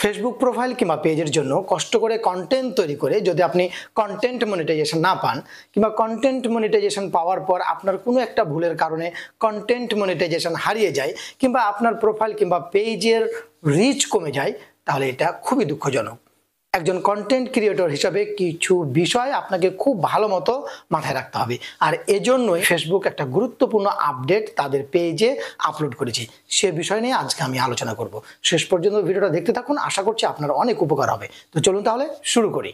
Facebook profile কিংবা পেজের জন্য কষ্ট করে কন্টেন্ট তৈরি করে যদি আপনি কন্টেন্ট মনিটাইজেশন না পান কিংবা কন্টেন্ট মনিটাইজেশন পাওয়ার পর আপনার কোনো একটা ভুলের কারণে কন্টেন্ট মনিটাইজেশন হারিয়ে যায় কিংবা আপনার প্রোফাইল কিংবা পেজের রিচ কমে যায়, তাহলে এটা খুবই দুঃখজনক। একজন কন্টেন্ট ক্রিয়েটর হিসাবে কিছু বিষয় আপনাকে খুব ভালো মতো মাথায় রাখতে হবে, আর এজন্যই ফেসবুক একটা গুরুত্বপূর্ণ আপডেট তাদের পেজে আপলোড করেছে। সে বিষয় নিয়ে আজকে আমি আলোচনা করব। শেষ পর্যন্ত ভিডিওটা দেখতে থাকুন, আশা করছি আপনার অনেক উপকার হবে। তো চলুন তাহলে শুরু করি।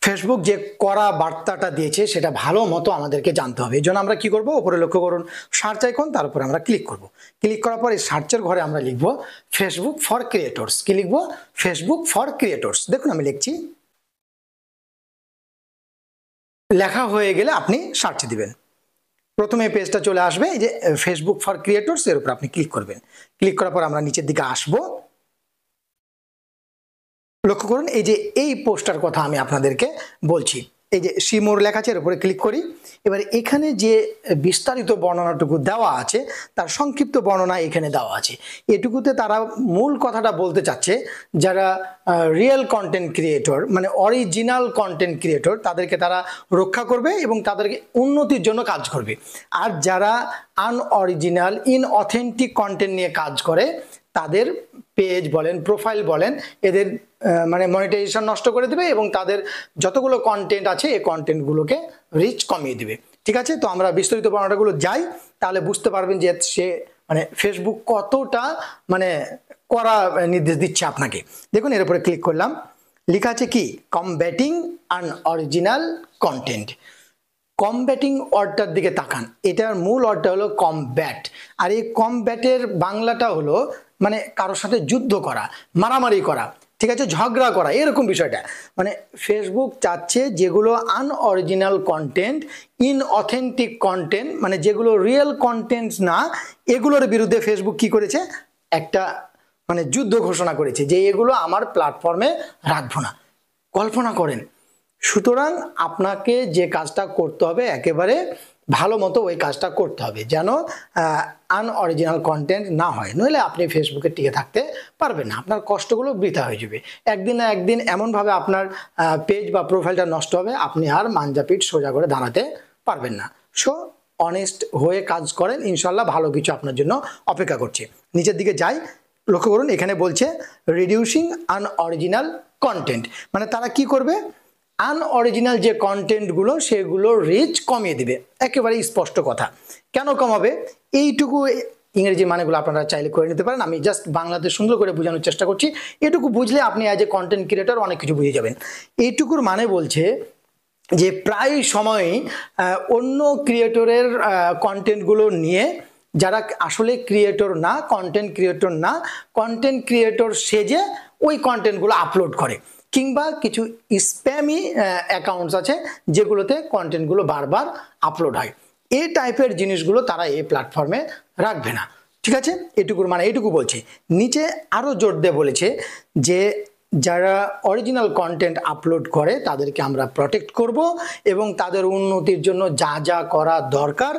ফেসবুক যে কড়া বার্তাটা দিয়েছে সেটা ভালো মতো আমাদেরকে জানতে হবে। এই জন্য আমরা কি করব, উপরে লক্ষ্য করুন সার্চ আইকন, তার উপরে আমরা ক্লিক করব। ক্লিক করার পর এই সার্চের ঘরে আমরা লিখব ফেসবুক ফর ক্রিয়েটরস। কি লিখব? Facebook for creators. দেখুন আমি লিখছি, লেখা হয়ে গেলে আপনি সার্চ দিবেন। প্রথমে পেজটা চলে আসবে, এই যে ফেসবুক ফর ক্রিয়েটরস, এর উপর আপনি ক্লিক করবেন। ক্লিক করার পর আমরা নিচের দিকে আসবো। লক্ষ্য করুন এই যে এই পোস্টার কথা আমি আপনাদেরকে বলছি, এই যে সিমোর লেখা আছে, এর উপরে ক্লিক করি। এবার এখানে যে বিস্তারিত বর্ণনাটুকু দেওয়া আছে তার সংক্ষিপ্ত বর্ণনা এখানে দেওয়া আছে। এটুকুতে তারা মূল কথাটা বলতে চাচ্ছে, যারা রিয়েল কন্টেন্ট ক্রিয়েটর মানে অরিজিনাল কন্টেন্ট ক্রিয়েটর তাদেরকে তারা রক্ষা করবে এবং তাদেরকে উন্নতির জন্য কাজ করবে। আর যারা আনঅরিজিনাল ইনঅথেন্টিক কন্টেন্ট নিয়ে কাজ করে তাদের পেজ বলেন প্রোফাইল বলেন এদের মানে মনিটাইজেশন নষ্ট করে দেবে এবং তাদের যতগুলো কন্টেন্ট আছে এই কন্টেন্টগুলোকে রিচ কমিয়ে দেবে। ঠিক আছে, তো আমরা বিস্তারিত বর্ণনাগুলো যাই, তাহলে বুঝতে পারবেন যে সে মানে ফেসবুক কতটা মানে কড়া নির্দেশ দিচ্ছে আপনাকে। দেখুন এর উপরে ক্লিক করলাম, লেখা আছে কি কমব্যাটিং আনঅরিজিনাল কন্টেন্ট। কমব্যাটিং ওয়ার্ডটার দিকে তাকান, এটার মূল ওয়ার্ডটা হলো কমব্যাট, আর এই কমব্যাটের বাংলাটা হলো মানে কারোর সাথে যুদ্ধ করা, মারামারি করা, ঠিক আছে, ঝগড়া করা, এরকম বিষয়টা। মানে ফেসবুক চাচ্ছে যেগুলো আনঅরিজিনাল কন্টেন্ট ইনঅথেন্টিক কন্টেন্ট মানে যেগুলো রিয়েল কন্টেন্ট না, এগুলোর বিরুদ্ধে ফেসবুক কি করেছে, একটা মানে যুদ্ধ ঘোষণা করেছে যে এগুলো আমার প্ল্যাটফর্মে রাখবো না। কল্পনা করেন। সুতরাং আপনাকে যে কাজটা করতে হবে একেবারে ভালো মতো ওই কাজটা করতে হবে যেন আনঅরিজিনাল কন্টেন্ট না হয়, নইলে আপনি ফেসবুকে টিকে থাকতে পারবেন না, আপনার কষ্টগুলো বৃথা হয়ে যাবে। একদিন না একদিন এমনভাবে আপনার পেজ বা প্রোফাইলটা নষ্ট হবে আপনি আর মাঞ্জাপিঠ সোজা করে দাঁড়াতে পারবেন না। সো অনেস্ট হয়ে কাজ করেন, ইনশাল্লাহ ভালো কিছু আপনার জন্য অপেক্ষা করছে। নিচের দিকে যাই, লক্ষ্য করুন এখানে বলছে রিডিউসিং আনঅরিজিনাল কন্টেন্ট, মানে তারা কি করবে, আনঅরিজিনাল যে কন্টেন্টগুলো সেগুলো রিচ কমিয়ে দিবে। একেবারে স্পষ্ট কথা। কেন কমাবে এইটুকু ইংরেজি মানেগুলো আপনারা চাইলে করে নিতে পারেন, আমি জাস্ট বাংলাতে সুন্দর করে বোঝানোর চেষ্টা করছি। এটুকু বুঝলে আপনি অ্যাজ এ কন্টেন্ট ক্রিয়েটর অনেক কিছু বুঝে যাবেন। এইটুকুর মানে বলছে যে প্রায় সময়ই অন্য ক্রিয়েটরের কন্টেন্টগুলো নিয়ে যারা আসলে ক্রিয়েটর না, কন্টেন্ট ক্রিয়েটর না, কন্টেন্ট ক্রিয়েটর সেজে ওই কন্টেন্টগুলো আপলোড করে, কিংবা কিছু স্প্যামি অ্যাকাউন্টস আছে যেগুলোতে কন্টেন্টগুলো বারবার আপলোড হয়। এই টাইপের জিনিসগুলো তারা এই প্ল্যাটফর্মে রাখবে না। ঠিক আছে, এটুকুর মানে এইটুকু বলছে। নিচে আরও জোর দিয়ে বলেছে যে যারা অরিজিনাল কন্টেন্ট আপলোড করে তাদেরকে আমরা প্রটেক্ট করব এবং তাদের উন্নতির জন্য যা যা করা দরকার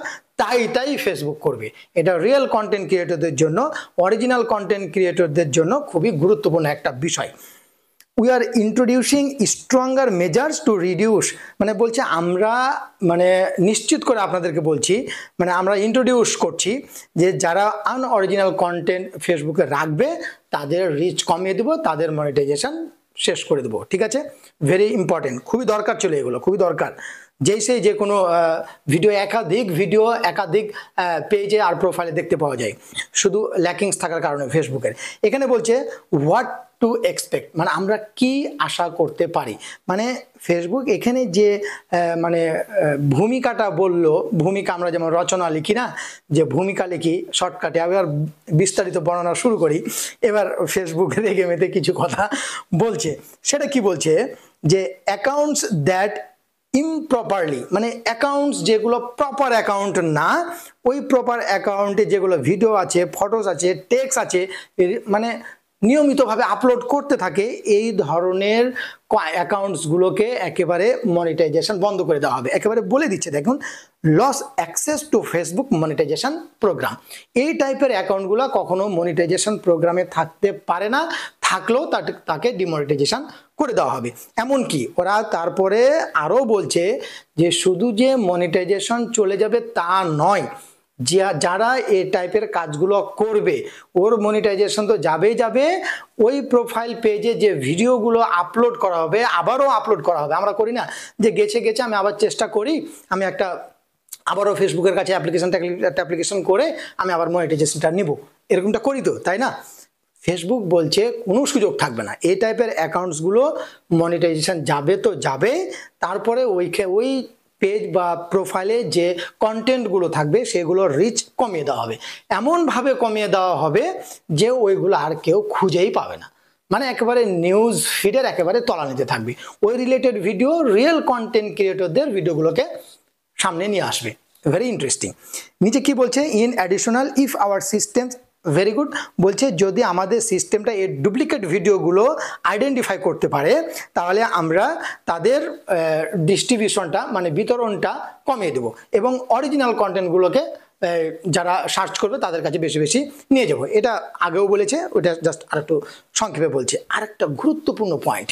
তাই ফেসবুক করবে। এটা রিয়েল কন্টেন্ট ক্রিয়েটরদের জন্য, অরিজিনাল কন্টেন্ট ক্রিয়েটরদের জন্য খুবই গুরুত্বপূর্ণ একটা বিষয়। We are introducing stronger measures to reduce, মানে বলছে আমরা মানে নিশ্চিত করে আপনাদেরকে বলছি, মানে আমরা ইন্ট্রোডিউস করছি যে যারা আনঅরিজিনাল কন্টেন্ট ফেসবুকে রাখবে তাদের রিচ কমিয়ে দেবো, তাদের মনিটাইজেশন শেষ করে দেবো। ঠিক আছে, ভেরি ইম্পর্টেন্ট, খুবই দরকার ছিল এগুলো, খুবই দরকার। যেই যে কোনো ভিডিও একাধিক পেজে আর প্রোফাইলে দেখতে পাওয়া যায়, শুধু ল্যাকিংস থাকার কারণে ফেসবুকের। এখানে বলছে হোয়াট টু এক্সপেক্ট, মানে আমরা কি আশা করতে পারি। মানে ফেসবুক এখানে যে মানে ভূমিকাটা বললো, ভূমিকা আমরা যেমন রচনা লিখি না, যে ভূমিকা লিখি শর্টকাটে, আবার বিস্তারিত বর্ণনা শুরু করি। এবার ফেসবুক রেগে মেতে কিছু কথা বলছে, সেটা কি বলছে যে অ্যাকাউন্টস দ্যাট ইমপ্রপারলি, মানে অ্যাকাউন্টস যেগুলো প্রপার অ্যাকাউন্ট না, ওই প্রপার অ্যাকাউন্টে যেগুলো ভিডিও আছে, ফটোস আছে, টেক্সট আছে, মানে নিয়মিতভাবে আপলোড করতে থাকে, এই ধরনের অ্যাকাউন্টসগুলোকে একেবারে মনিটাইজেশন বন্ধ করে দেওয়া হবে। একেবারে বলে দিচ্ছে, দেখুন loss access to Facebook monetization program. এই টাইপের অ্যাকাউন্টগুলো কখনো মনিটাইজেশন প্রোগ্রামে থাকতে পারে না, থাকলেও তাকে ডিমনিটাইজেশন করে দেওয়া হবে। এমনকি ওরা তারপরে আরও বলছে যে শুধু যে মনিটাইজেশন চলে যাবে তা নয়, যারা এই টাইপের কাজগুলো করবে ওর মনিটাইজেশন তো যাবেই যাবে, ওই প্রোফাইল পেজে যে ভিডিওগুলো আপলোড করা হবে আবারও আপলোড করা হবে। আমরা করি না যে গেছে আমি আবার চেষ্টা করি, আমি আবারও ফেসবুকের কাছে অ্যাপ্লিকেশন করে আমি আবার মনিটাইজেশনটা নিব, এরকমটা করি তো, তাই না? ফেসবুক বলছে কোনো সুযোগ থাকবে না, এই টাইপের অ্যাকাউন্টসগুলো মনিটাইজেশন যাবে তো যাবে, তারপরে ওই পেজ বা প্রোফাইলে যে কন্টেন্টগুলো থাকবে সেগুলোর রিচ কমিয়ে দেওয়া হবে, এমনভাবে কমিয়ে দেওয়া হবে যে ওইগুলো আর কেউ খুঁজেই পাবে না। মানে একেবারে নিউজ ফিডের একেবারে তলানিতে থাকবে, ওই রিলেটেড ভিডিও রিয়েল কন্টেন্ট ক্রিয়েটরদের ভিডিওগুলোকে সামনে নিয়ে আসবে। Very interesting. নিচে কি বলছে, in additional if hour system, very good, বলছে যদি আমাদের সিস্টেমটা এই ডুপ্লিকেট ভিডিওগুলো আইডেন্টিফাই করতে পারে তাহলে আমরা তাদের ডিস্ট্রিবিউশনটা মানে বিতরণটা কমিয়ে দেবো এবং অরিজিনাল কন্টেন্টগুলোকে যারা সার্চ করবে তাদের কাছে বেশি বেশি নিয়ে যাব। এটা আগেও বলেছে, ওটা জাস্ট আরেকটু সংক্ষেপে বলছে। আরেকটা গুরুত্বপূর্ণ পয়েন্ট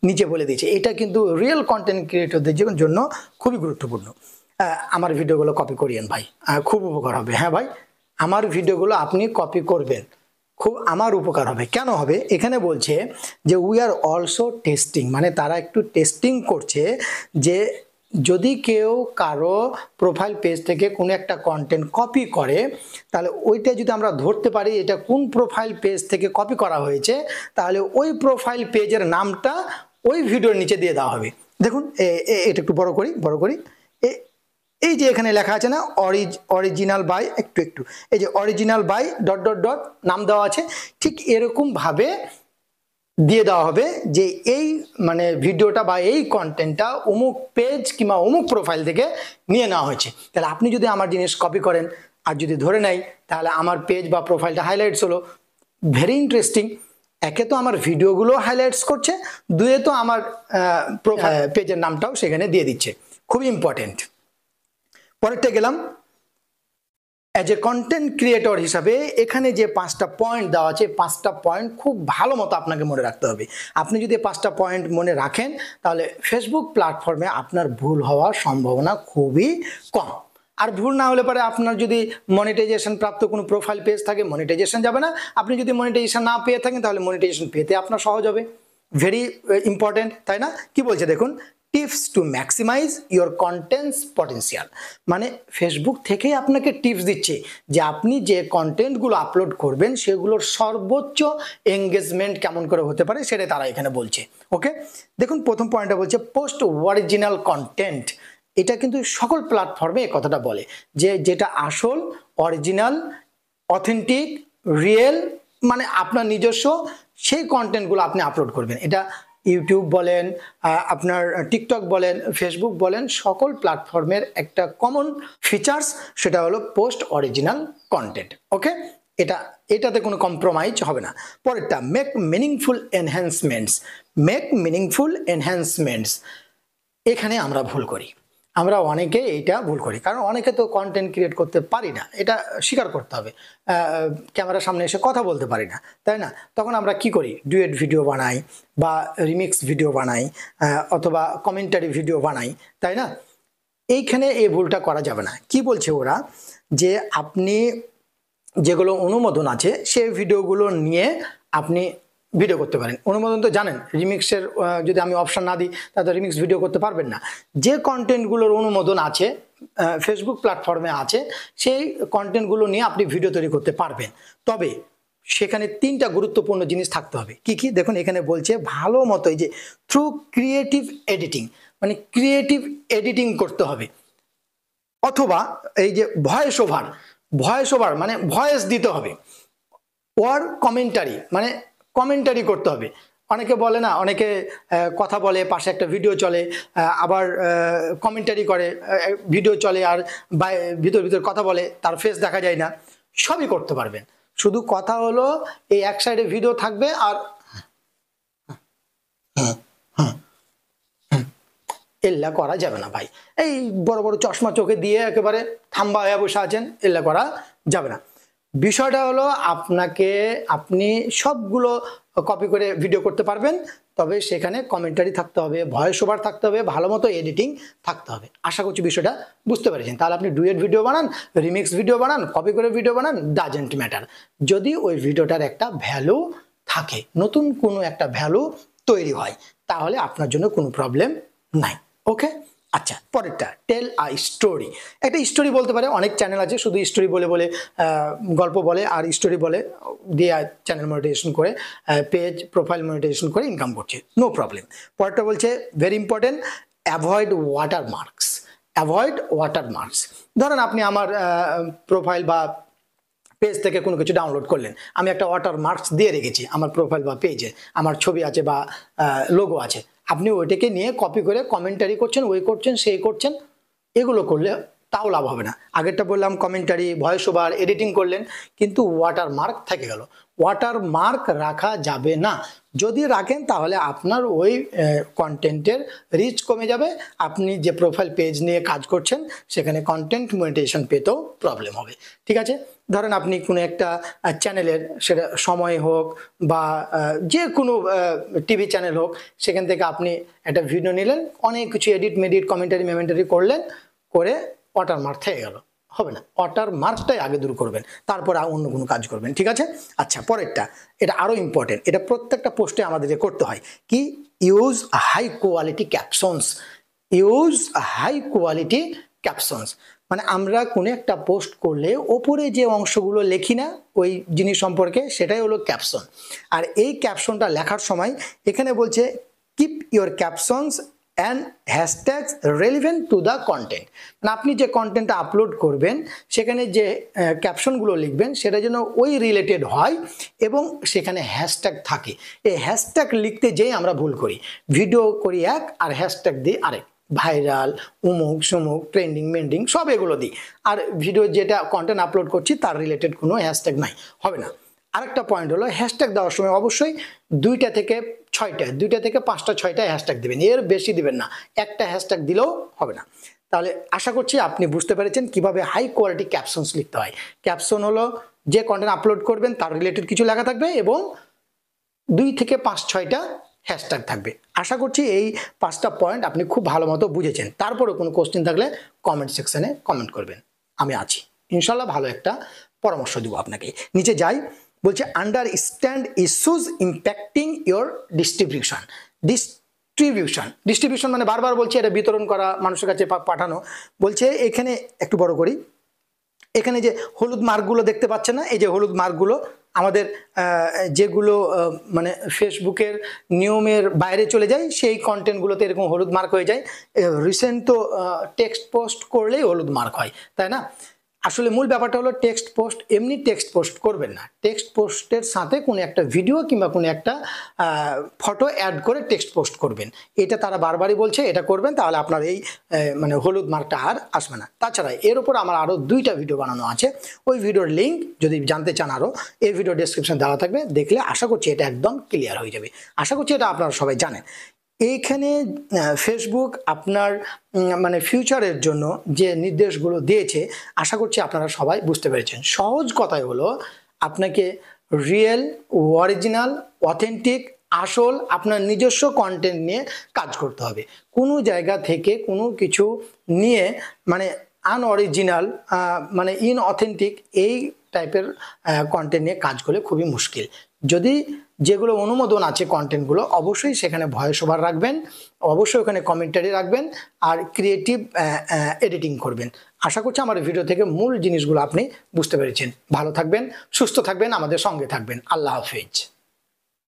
নিচে বলে দিয়েছে, এটা কিন্তু রিয়েল কন্টেন্ট ক্রিয়েটরদের জন্য খুবই গুরুত্বপূর্ণ। আমার ভিডিওগুলো কপি করিয়েন ভাই, খুব উপকার হবে। হ্যাঁ ভাই, আমার ভিডিওগুলো আপনি কপি করবেন, খুব আমার উপকার হবে। কেন হবে? এখানে বলছে যে উই আর অলসো টেস্টিং, মানে তারা একটু টেস্টিং করছে যে যদি কেউ কারো প্রোফাইল পেজ থেকে কোনো একটা কন্টেন্ট কপি করে তাহলে ওইটা যদি আমরা ধরতে পারি এটা কোন প্রোফাইল পেজ থেকে কপি করা হয়েছে, তাহলে ওই প্রোফাইল পেজের নামটা ওই ভিডিওর নিচে দিয়ে দেওয়া হবে। দেখুন এটা একটু বড় করি, এই যে এখানে লেখা আছে না অরিজিনাল বাই, একটু এই যে অরিজিনাল বাই ... নাম দেওয়া আছে, ঠিক এরকম ভাবে দিয়ে দেওয়া হবে যে এই মানে ভিডিওটা বা এই কন্টেন্টটা অমুক পেজ কিংবা অমুক প্রোফাইল থেকে নিয়ে নেওয়া হয়েছে। তাহলে আপনি যদি আমার জিনিস কপি করেন আর যদি ধরে নেয় তাহলে আমার পেজ বা প্রোফাইলটা হাইলাইটস হলো। Very interesting. একে তো আমার ভিডিওগুলো হাইলাইটস করছে, দুয়ে তো আমার প্রোফাইল পেজের নামটাও সেখানে দিয়ে দিচ্ছে। খুবই ইম্পর্টেন্ট। পরেরটা গেলাম, অ্যাজ এ কন্টেন্ট ক্রিয়েটর হিসাবে এখানে যে 5টা পয়েন্ট দেওয়া আছে, 5টা পয়েন্ট খুব ভালো মতো আপনাকে মনে রাখতে হবে। আপনি যদি 5টা পয়েন্ট মনে রাখেন তাহলে ফেসবুক প্ল্যাটফর্মে আপনার ভুল হওয়ার সম্ভাবনা খুবই কম। আর ভুল না হলে পরে আপনার যদি মনিটাইজেশন প্রাপ্ত কোনো প্রোফাইল পেজ থাকে মনিটাইজেশন যাবে না, আপনি যদি মনিটাইজেশন না পেয়ে থাকেন তাহলে মনিটাইজেশন পেতে আপনার সহজ হবে। ভেরি ইম্পর্টেন্ট, তাই না? কি বলছে দেখুন, tips to maximise your contents potential, মানে ফেসবুক থেকেই আপনাকে টিপস দিচ্ছে যে আপনি যে কন্টেন্টগুলো আপলোড করবেন সেগুলোর সর্বোচ্চ এঙ্গেজমেন্ট কেমন করে হতে পারে সেটা তারা এখানে বলছে। ওকে, দেখুন প্রথম পয়েন্টটা বলছে পোস্ট অরিজিনাল কন্টেন্ট। এটা কিন্তু সকল প্ল্যাটফর্মে এই কথাটা বলে যে যেটা আসল, অরিজিনাল, অথেন্টিক, রিয়েল, মানে আপনার নিজস্ব সেই কন্টেন্টগুলো আপনি আপলোড করবেন। এটা ইউটিউব বলেন, আপনার টিকটক বলেন, ফেসবুক বলেন, সকল প্ল্যাটফর্মের একটা কমন ফিচার্স সেটা হলো পোস্ট অরিজিনাল কন্টেন্ট। ওকে, এটাতে কোনো কম্প্রোমাইজ হবে না। পরেরটা, মেক মিনিংফুল এনহ্যান্সমেন্টস। এখানে আমরা ভুল করি, আমরা অনেকে এইটা ভুল করি, কারণ অনেকে তো কন্টেন্ট ক্রিয়েট করতে পারি না, এটা স্বীকার করতে হবে। ক্যামেরার সামনে এসে কথা বলতে পারি না, তাই না? তখন আমরা কি করি, ডুয়েট ভিডিও বানাই বা রিমিক্স ভিডিও বানাই অথবা কমেন্টারি ভিডিও বানাই, তাই না? এইখানে এই ভুলটা করা যাবে না। কি বলছে ওরা, যে আপনি যেগুলো অনুমোদন আছে সেই ভিডিওগুলো নিয়ে আপনি ভিডিও করতে পারেন। অনুমোদন তো জানেন, রিমিক্সের যদি আমি অপশন না দিই তাহলে রিমিক্স ভিডিও করতে পারবেন না। যে কন্টেন্টগুলোর অনুমোদন আছে ফেসবুক প্ল্যাটফর্মে আছে সেই কন্টেন্টগুলো নিয়ে আপনি ভিডিও তৈরি করতে পারবেন। তবে সেখানে 3টা গুরুত্বপূর্ণ জিনিস থাকতে হবে। কি কি দেখুন, এখানে বলছে ভালো মতো এই যে থ্রু ক্রিয়েটিভ এডিটিং, মানে ক্রিয়েটিভ এডিটিং করতে হবে, অথবা এই যে ভয়েস ওভার মানে ভয়েস দিতে হবে, ওর কমেন্টারি মানে কমেন্টারি করতে হবে। অনেকে বলে না, অনেকে কথা বলে পাশে একটা ভিডিও চলে, আবার কমেন্টারি করে, ভিডিও চলে আর ভিতর কথা বলে, তার ফেস দেখা যায় না। সবই করতে পারবেন, শুধু কথা হলো এই এক সাইডে ভিডিও থাকবে আর এল্লা করা যাবে না ভাই। এই বড় বড় চশমা চোখে দিয়ে একেবারে থাম্বা হয়ে বসে আছেন, এল্লা করা যাবে না। বিষয়টা হলো আপনি সবগুলো কপি করে ভিডিও করতে পারবেন, তবে সেখানে কমেন্টারি থাকতে হবে, ভয়েস ওভার থাকতে হবে, ভালো মতো এডিটিং থাকতে হবে। আশা করছি বিষয়টা বুঝতে পেরেছেন। তাহলে আপনি ডুয়েট ভিডিও বানান, রিমিক্স ভিডিও বানান, কপি করে ভিডিও বানান, ডাজেন্ট ম্যাটার, যদি ওই ভিডিওটার একটা ভ্যালু থাকে, নতুন কোনো একটা ভ্যালু তৈরি হয়, তাহলে আপনার জন্য কোনো প্রবলেম নাই। ওকে, আচ্ছা, পরেরটা টেল আ স্টোরি। একটা স্টোরি বলতে পারে, অনেক চ্যানেল আছে শুধু স্টোরি বলে বলে গল্প বলে আর স্টোরি বলে দিয়ে চ্যানেল মনিটাইজেশন করে, পেজ প্রোফাইল মনিটাইজেশন করে ইনকাম করছে, নো প্রবলেম। পরেরটা বলছে ভেরি ইম্পর্টেন্ট, অ্যাভয়েড ওয়াটারমার্কস। অ্যাভয়েড ওয়াটারমার্কস, ধরেন আপনি আমার প্রোফাইল বা পেজ থেকে কোনো কিছু ডাউনলোড করলেন, আমি একটা ওয়াটারমার্কস দিয়ে রেখেছি আমার প্রোফাইল বা পেজে, আমার ছবি আছে বা লোগো আছে, আপনি ওইটাকে নিয়ে কপি করে কমেন্টারি করছেন, ওই করছেন, সেই করছেন, এগুলো করলে তাও লাভ হবে না। আগেরটা বললাম কমেন্টারি, ভয়েস ওভার, এডিটিং করলেন, কিন্তু ওয়াটারমার্ক থেকে গেল। ওয়াটারমার্ক রাখা যাবে না, যদি রাখেন তাহলে আপনার ওই কন্টেন্টের রিচ কমে যাবে, আপনি যে প্রোফাইল পেজ নিয়ে কাজ করছেন সেখানে কন্টেন্ট মনিটাইজেশন পেতেও প্রবলেম হবে। ঠিক আছে, ধরেন আপনি কোনো একটা চ্যানেলের, সেটা সময় হোক বা যে কোনো টিভি চ্যানেল হোক, সেখান থেকে আপনি একটা ভিডিও নিলেন, অনেক কিছু এডিট মেডিট কমেন্টারি মেমেন্টারি করলেন, করে ওয়াটারমার্ক থেকে গেল, হবে না। ওয়াটারমার্কটাই আগে দূর করবেন, তারপর অন্য কোনো কাজ করবেন। ঠিক আছে, আচ্ছা, পরেরটা, এটা আরো ইম্পর্টেন্ট, এটা প্রত্যেকটা পোস্টে আমাদের করতে হয় কি, use high quality captions. Use high quality captions মানে আমরা কোনো একটা পোস্ট করলে ওপরে যে অংশগুলো লেখি না ওই জিনিস সম্পর্কে, সেটাই হলো ক্যাপশন। আর এই ক্যাপশনটা লেখার সময় এখানে বলছে keep your captions and hashtags relevant to the content, মানে আপনি যে কন্টেন্টটা আপলোড করবেন সেখানে যে ক্যাপশনগুলো লিখবেন সেটা যেন ওই রিলেটেড হয় এবং সেখানে হ্যাশট্যাগ থাকে। এই হ্যাশট্যাগ লিখতে যেয়ে আমরা ভুল করি, ভিডিও করি এক আর হ্যাশট্যাগ দিই আরেক, ভাইরাল, উমুক সুমুক, ট্রেন্ডিং মেন্ডিং সব এগুলো দিই, আর ভিডিও যেটা কন্টেন্ট আপলোড করছি তার রিলেটেড কোনো হ্যাশট্যাগ নাই, হবে না। আরেকটা পয়েন্ট হলো হ্যাশট্যাগ দেওয়ার সময় অবশ্যই 2টা থেকে 5টা 6টা হ্যাশট্যাগ দিবেন, এর বেশি দিবেন না, একটা হ্যাশট্যাগ দিলেও হবে না। তাহলে আশা করছি আপনি বুঝতে পেরেছেন কিভাবে হাই কোয়ালিটি ক্যাপশনস লিখতে হয়। ক্যাপশন হলো যে কন্টেন্ট আপলোড করবেন তার রিলেটেড কিছু লেখা থাকবে এবং 2 থেকে 5-6টা হ্যাশট্যাগ থাকবে। আশা করছি এই 5টা পয়েন্ট আপনি খুব ভালো মতো বুঝেছেন। তারপরে কোনো কোশ্চেন থাকলে কমেন্ট সেকশনে কমেন্ট করবেন, আমি আছি ইনশাল্লাহ, ভালো একটা পরামর্শ দিব আপনাকে। নিচে যাই, বলছে understand issues impacting your distribution. Distribution মানে বারবার বলছে এটা বিতরণ করা, মানুষের কাছে পাঠানো। বলছে এখানে একটু বড় করি, এখানে যে হলুদ মার্কগুলো দেখতে পাচ্ছেন না, এই যে হলুদ মার্কগুলো আমাদের যেগুলো মানে ফেসবুকের নিয়মের বাইরে চলে যায় সেই কন্টেন্টগুলোতে এরকম হলুদ মার্ক হয়ে যায়। রিসেন্ট তো টেক্সট পোস্ট করলেই হলুদ মার্ক হয়, তাই না? আসলে মূল ব্যাপারটা হলো টেক্সট পোস্ট এমনি টেক্সট পোস্ট করবেন না, টেক্সট পোস্টের সাথে কোনো একটা ভিডিও কিংবা কোনো একটা ফটো অ্যাড করে টেক্সট পোস্ট করবেন। এটা তারা বারবারই বলছে, এটা করবেন, তাহলে আপনার এই মানে হলুদ মার্কটা আর আসবে না। তাছাড়া এর উপর আমার আরও 2টা ভিডিও বানানো আছে, ওই ভিডিওর লিঙ্ক যদি জানতে চান আরও এই ভিডিও ডেসক্রিপশন দেওয়া থাকবে, দেখলে আশা করছি এটা একদম ক্লিয়ার হয়ে যাবে। আশা করছি এটা আপনারা সবাই জানেন। এইখানে ফেসবুক আপনার মানে ফিউচারের জন্য যে নির্দেশগুলো দিয়েছে আশা করছি আপনারা সবাই বুঝতে পেরেছেন। সহজ কথাই হলো আপনাকে রিয়েল, অরিজিনাল, অথেন্টিক, আসল আপনার নিজস্ব কন্টেন্ট নিয়ে কাজ করতে হবে। কোনো জায়গা থেকে কোনো কিছু নিয়ে মানে আনঅরিজিনাল মানে ইনঅথেন্টিক এই টাইপের কন্টেন্ট নিয়ে কাজ করলে খুবই মুশকিল। যদি যেগুলো অনুমোদন আছে কন্টেন্টগুলো অবশ্যই সেখানে ভয়েস ওভার রাখবেন, অবশ্যই ওখানে কমেন্টারি রাখবেন আর ক্রিয়েটিভ এডিটিং করবেন। আশা করছি আমার ভিডিও থেকে মূল জিনিসগুলো আপনি বুঝতে পেরেছেন। ভালো থাকবেন, সুস্থ থাকবেন, আমাদের সঙ্গে থাকবেন। আল্লাহ হাফেজ।